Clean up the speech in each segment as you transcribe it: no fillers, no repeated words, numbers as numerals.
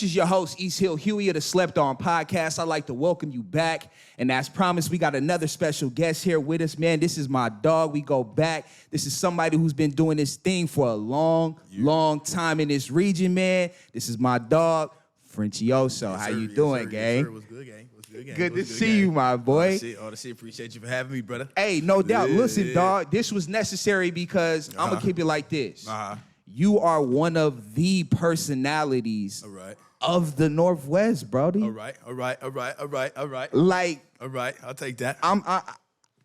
This is your host, Easthill Huey of the Slept On Podcast. I'd like to welcome you back. And as promised, we got another special guest here with us, man. This is my dog. We go back. This is somebody who's been doing this thing for a long time in this region, man. This is my dog, Frenchyoso. How you doing, gang? What's good, gang? What's good, gang? Good to see you, my boy. All the shit. Appreciate you for having me, brother. Hey, no doubt. Listen, dog, this was necessary because I'm going to keep it like this. You are one of the personalities of the Northwest, brody. All right. Like, all right, I'll take that.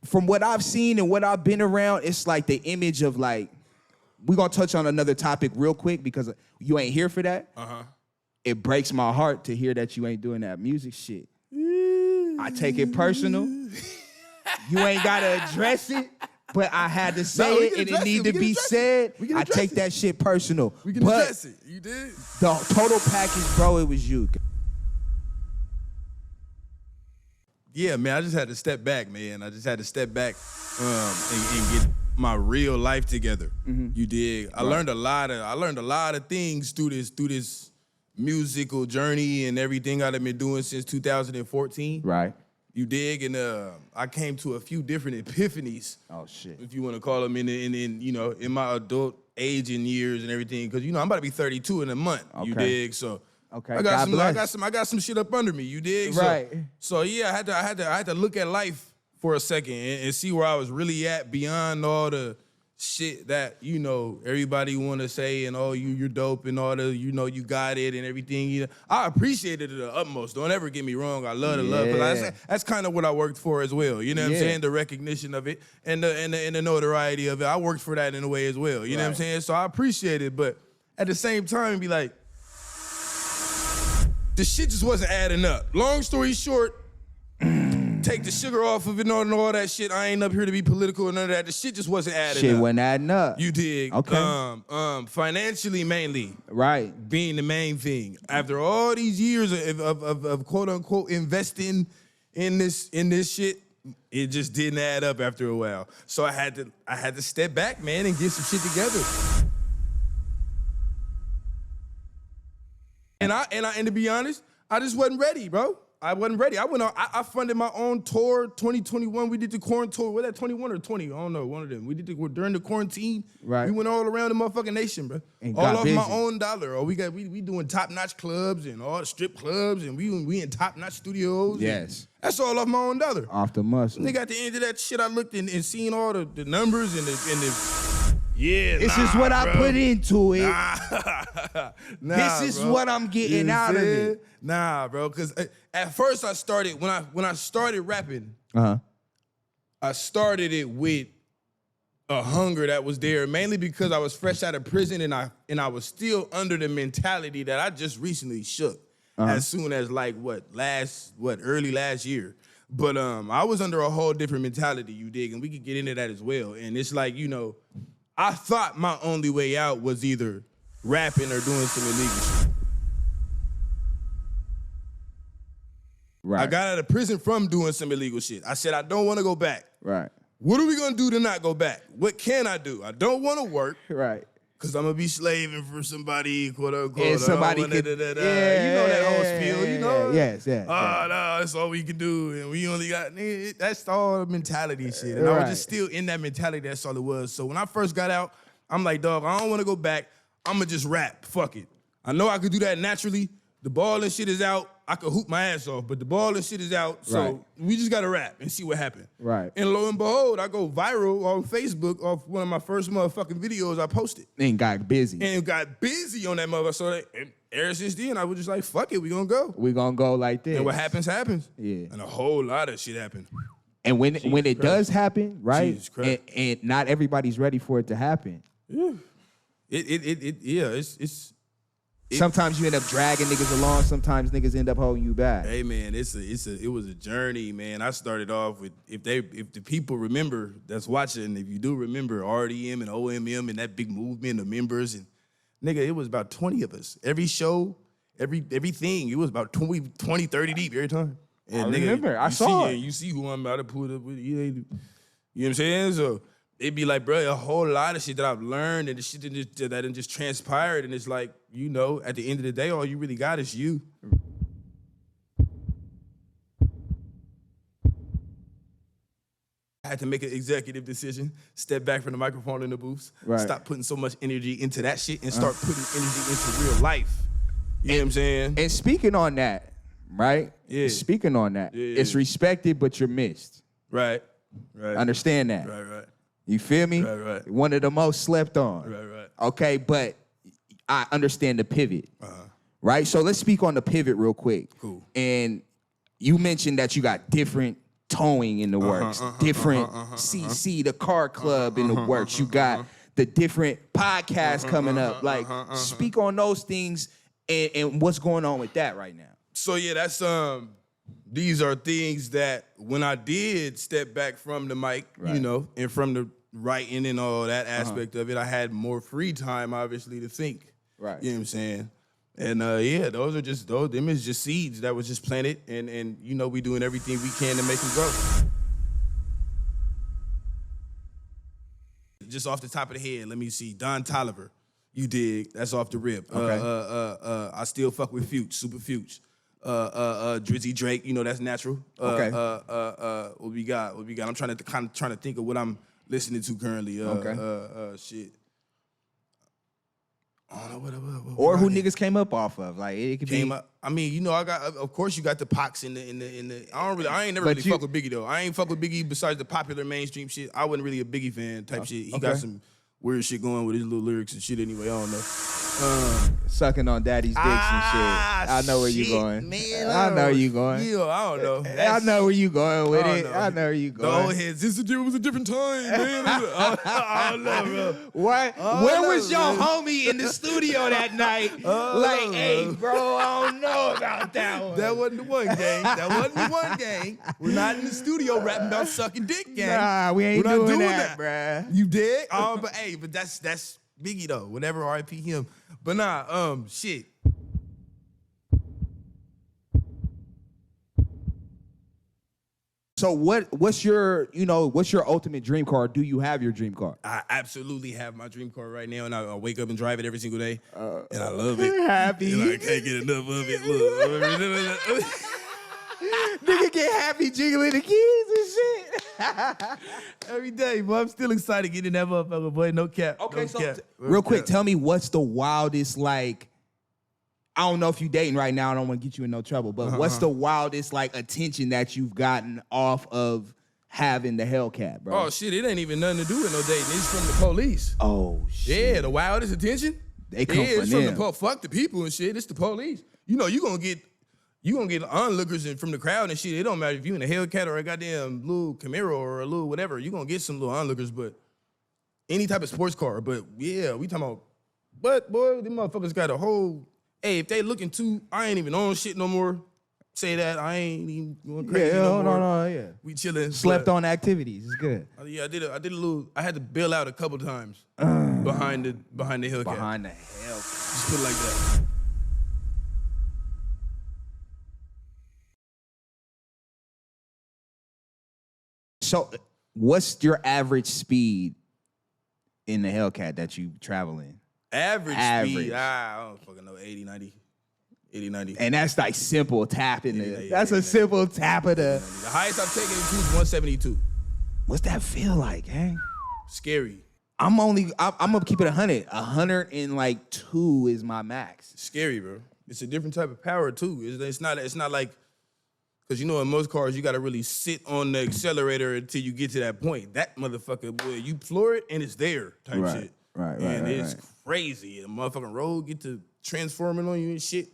From what I've seen and what I've been around, it's like the image of like, we're going to touch on another topic real quick because you ain't here for that. It breaks my heart to hear that you ain't doing that music shit. I take it personal. You ain't got to address it. But I had to say it, and it need to be said. I take that shit personal. We can address it. You did. The total package, bro, it was you. Yeah, man, I just had to step back, man. I just had to step back and get my real life together. You dig? I learned a lot of things through this musical journey and everything I've been doing since 2014. Right. You dig? And I came to a few different epiphanies. Oh shit! If you want to call them in my adult age and years and everything, because I'm about to be 32 in a month. Okay. You dig? So okay, I got some shit up under me. You dig? Right. So yeah, I had to look at life for a second and see where I was really at beyond all the shit that everybody want to say and you're dope and all the you got it and everything. I appreciate it to the utmost. Don't ever get me wrong. I love the love. That's kind of what I worked for as well. You know what I'm saying? The recognition of it and the notoriety of it. I worked for that in a way as well. You know what I'm saying? So I appreciate it, but at the same time, be like, the shit just wasn't adding up. Long story short. Take the sugar off of it and all that shit. I ain't up here to be political or none of that. The shit just wasn't adding up. Shit wasn't adding up. You dig? Okay. Financially mainly. Right. Being the main thing. After all these years of quote unquote investing in this shit, it just didn't add up after a while. So I had to step back, man, and get some shit together. And to be honest, I just wasn't ready, bro. I wasn't ready. I funded my own tour, 2021. We did the quarantine tour. Was that 21 or 20? I don't know, one of them. We did during the quarantine. Right. We went all around the motherfucking nation, bro. And all off my own dollar. We doing top-notch clubs and all the strip clubs, and we in top-notch studios. Yes. That's all off my own dollar. Off the muscle. Nigga, at the end of that shit, I looked and seen all the numbers and the this is what I put into it. This is bro. what I'm getting out of it. Nah, bro, because at first I started, when I started rapping, I started it with a hunger that was there, mainly because I was fresh out of prison and I was still under the mentality that I just recently shook as soon as early last year. But I was under a whole different mentality, you dig, and we could get into that as well. And it's like, I thought my only way out was either rapping or doing some illegal shit. Right. I got out of prison from doing some illegal shit. I said, I don't want to go back. Right. What are we going to do to not go back? What can I do? I don't want to work. Right. Because I'm going to be slaving for somebody, quote unquote. And somebody could, you know that whole spiel, you know? Yes. No, that's all we can do. And we only got, that's all mentality shit. And I was just still in that mentality, that's all it was. So when I first got out, I'm like, dog, I don't want to go back. I'm going to just rap. Fuck it. I know I could do that naturally. The ball and shit is out. I could hoop my ass off, but the ball and shit is out. So we just got to rap and see what happens. Right. And lo and behold, I go viral on Facebook off one of my first motherfucking videos I posted. And got busy. And got busy on that motherfucker. So ever since then, I was just like, fuck it, we gonna go. We gonna go like this. And what happens, happens. Yeah. And a whole lot of shit happens. And when it does happen, right? And not everybody's ready for it to happen. Yeah. It's sometimes you end up dragging niggas along. Sometimes niggas end up holding you back. Hey man, it was a journey, man. I started off with if the people remember that's watching, if you do remember RDM and OMM and that big movement of members and nigga, it was about 20 of us. Every show, everything, it was about 20, 30 deep every time. And I remember. I saw it. You see who I'm about to put up with. You know what I'm saying? So it'd be like, bro, a whole lot of shit that I've learned and the shit that just transpired, and it's like, you know, at the end of the day, all you really got is you. I had to make an executive decision, step back from the microphone in the booth, stop putting so much energy into that shit and start putting energy into real life. You know what I'm saying? And speaking on that, right? Yeah. Speaking on that, it's respected, but you're missed. Right. Understand that. Right. You feel me? Right. One of the most slept on. Right. Okay, but I understand the pivot. Right? So let's speak on the pivot real quick. Cool. And you mentioned that you got different towing in the works, different CC, the car club in the works. You got the different podcasts coming up. Like, speak on those things and what's going on with that right now. So yeah, that's these are things that when I did step back from the mic, you know, and from the writing and all that aspect of it, I had more free time, obviously, to think. Right. You know what I'm saying? And yeah, them is just seeds that was just planted, and you know, we doing everything we can to make them grow. Just off the top of the head, let me see. Don Tolliver, you dig? That's off the rip. Okay. I still fuck with Fuge, Super Fuge. Drizzy Drake, you know, that's natural. Okay. What we got? I'm trying to think of what I'm listening to currently. Shit. I don't know what Or who niggas came up off of. Like, it could came be. up. I mean, you know, of course you got the Pox in the. I ain't never really fuck with Biggie though. I ain't fuck with Biggie besides the popular mainstream shit. I wasn't really a Biggie fan type shit. He got some weird shit going with his little lyrics and shit anyway. I don't know. Sucking on daddy's dicks and shit. I know where you going. Man, I know where you going. Yeah, I don't know. I know where you going with it. I know where you The going. old heads. It was a different time, man. I don't know, bro. What? Where was your homie in the studio that night? Like, hey, bro, I don't know about that one. That wasn't the one, gang. We're not in the studio rapping about sucking dick, gang. Nah, we ain't doing that, bruh. You dig? But that's Biggie though. Whatever, R.I.P. him. But nah, shit. So what's your ultimate dream car? Do you have your dream car? I absolutely have my dream car right now, and I wake up and drive it every single day, and I love it. Happy. And I can't get enough of it. Look. Nigga get happy jiggling the keys and shit. Every day, but I'm still excited getting that motherfucker, boy. No cap. Okay, no so cap. real quick, tell me what's the wildest, like, I don't know if you dating right now, I don't want to get you in no trouble, but what's the wildest, like, attention that you've gotten off of having the Hellcat, bro? Oh, shit, it ain't even nothing to do with no dating. It's from the police. Oh, shit. Yeah, the wildest attention? They come it's from from them. fuck the people and shit. It's the police. You know, you gonna get onlookers from the crowd and shit. It don't matter if you in a Hellcat or a goddamn little Camaro or a little whatever. You gonna get some little onlookers, but any type of sports car. But yeah, we talking about. But boy, them motherfuckers got a whole. Hey, if they looking too, I ain't even on shit no more. Say that I ain't even going crazy no more. Yeah. We chilling. Slept on activities. It's good. Yeah, I did a little. I had to bail out a couple times behind the Hellcat. Behind the Hellcat. Just put it like that. So, what's your average speed in the Hellcat that you travel in? Average speed? I don't fucking know, 80, 90. 80, 90. And that's like simple tapping. That's 80, a simple tap of the. The highest I've taken it to is 172. What's that feel like, gang? Scary. I'm gonna keep it 100. 102 is my max. Scary, bro. It's a different type of power too. It's not like, because you know in most cars you gotta really sit on the accelerator until you get to that point. That motherfucker, boy, you floor it and it's there type shit. Right. And it's crazy. The motherfucking road get to transforming on you and shit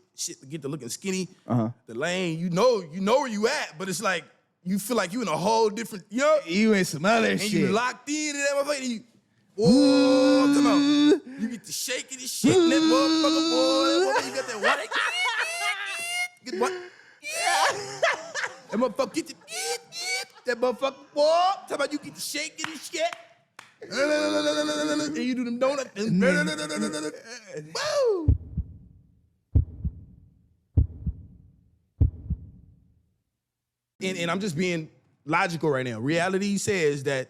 get to looking skinny. The lane, you know where you at, but it's like you feel like you in a whole different, You in some other and shit. you locked in that motherfucker. And you, oh, come on. You get to shaking this shit in that motherfucker, boy. You got that what? Get what? That motherfucker get the that motherfucker, boy. Talk about you get to shaking this shit. And you do them donuts. Woo! And I'm just being logical right now. Reality says that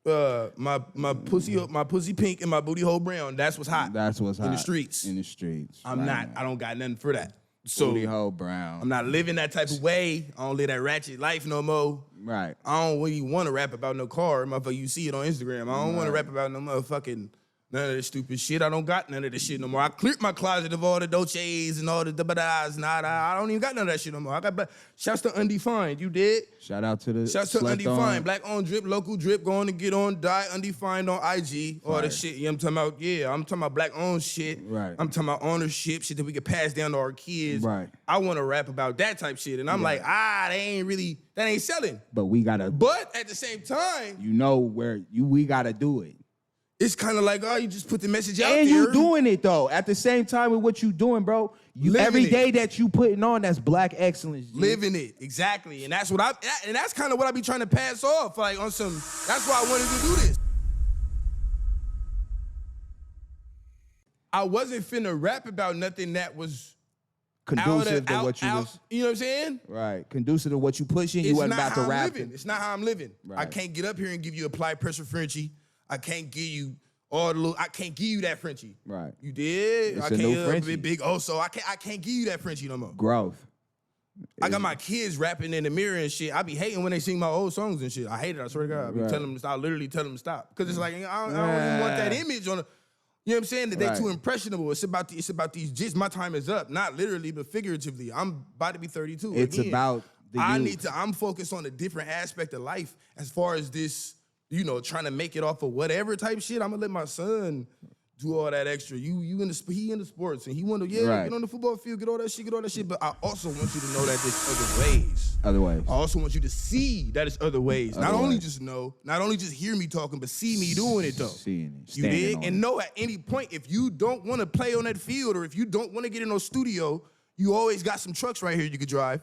My pussy pink and my booty hole brown. That's what's hot. That's what's hot. In the streets. In the streets. I'm not. I don't got nothing for that. So Booty hole brown. I'm not living that type of way. I don't live that ratchet life no more. Right. I don't really want to rap about no car. Motherfucker, you see it on Instagram. I don't want to rap about no motherfucking none of this stupid shit. I don't got none of this shit no more. I cleared my closet of all the Dolces and all the da-ba-das. I don't even got none of that shit no more. I got shouts to Undefined. You did? Shout out to the Shouts to Undefined. Black on drip, local drip, going to get on, die Undefined on IG. All the shit. Yeah, I'm talking about, I'm talking about black owned shit. Right. I'm talking about ownership, shit that we can pass down to our kids. Right. I want to rap about that type shit. And I'm like, that ain't selling. But we gotta. But at the same time, you know we gotta do it. It's kind of like, you just put the message out there. And you doing it, though. At the same time with what you doing, bro. Every day that you putting on, that's black excellence. G. Living it, exactly. And that's that's kind of what I be trying to pass off, like on some, that's why I wanted to do this. I wasn't finna rap about nothing that was conducive to what you was. You know what I'm saying? Right. Conducive to what you pushing. You wasn't about to rap. It's not how I'm living. Right. I can't get up here and give you applied pressure Frenchie. I can't give you I can't give you that Frenchie. Right. You did? It's a new Frenchie. Big so I can't give you that Frenchie no more. Growth. I got my kids rapping in the mirror and shit. I be hating when they sing my old songs and shit. I hate it, I swear to God. I be telling them to stop, literally telling them to stop. Because it's like, I don't even want that image on you know what I'm saying? That they too impressionable. It's about these just my time is up. Not literally, but figuratively. I'm about to be 32. It's again. about the youth. I'm focused on a different aspect of life as far as this, trying to make it off of whatever type shit. I'm gonna let my son do all that extra. He in the sports and he want to get on the football field, get all that shit. But I also want you to know that there's other ways. Other ways. I also want you to see that it's other ways. Not only just know, not only just hear me talking, but see me doing it though. Seeing it. You dig? And know at any point if you don't want to play on that field or if you don't want to get in no studio, you always got some trucks right here you could drive.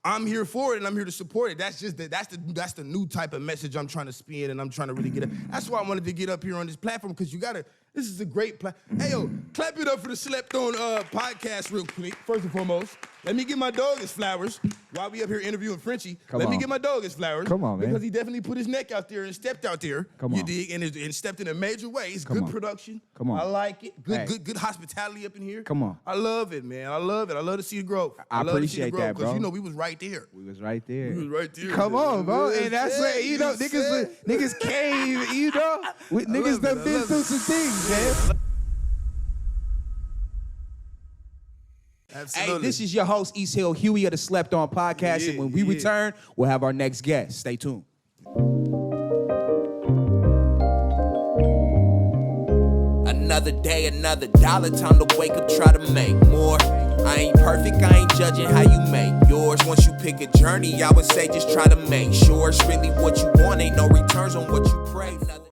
I'm here for it and I'm here to support it. That's the new type of message I'm trying to spin and I'm trying to really get up. That's why I wanted to get up here on this platform because this is a great platform. Hey yo, clap it up for the Slept On podcast real quick. First and foremost, let me give my dog his flowers while we up here interviewing Frenchie. Let me give my dog his flowers. Come on, man. Because he definitely put his neck out there and stepped out there. Come on. You dig? And stepped in a major way. It's good production. Come on. I like it. Good hospitality up in here. Come on. I love it, man. I love it. I love to see the growth. I love appreciate to see the growth, that, bro. because we was right there. We was right there. Come on, bro. And that's what, niggas came, niggas done been through some things, man. Absolutely. Hey, this is your host, Easthill Huey of the Slept On podcast. And when we return, we'll have our next guest. Stay tuned. Another day, another dollar, time to wake up, try to make more. I ain't perfect, I ain't judging how you make yours. Once you pick a journey, I would say just try to make sure it's really what you want. Ain't no returns on what you pray.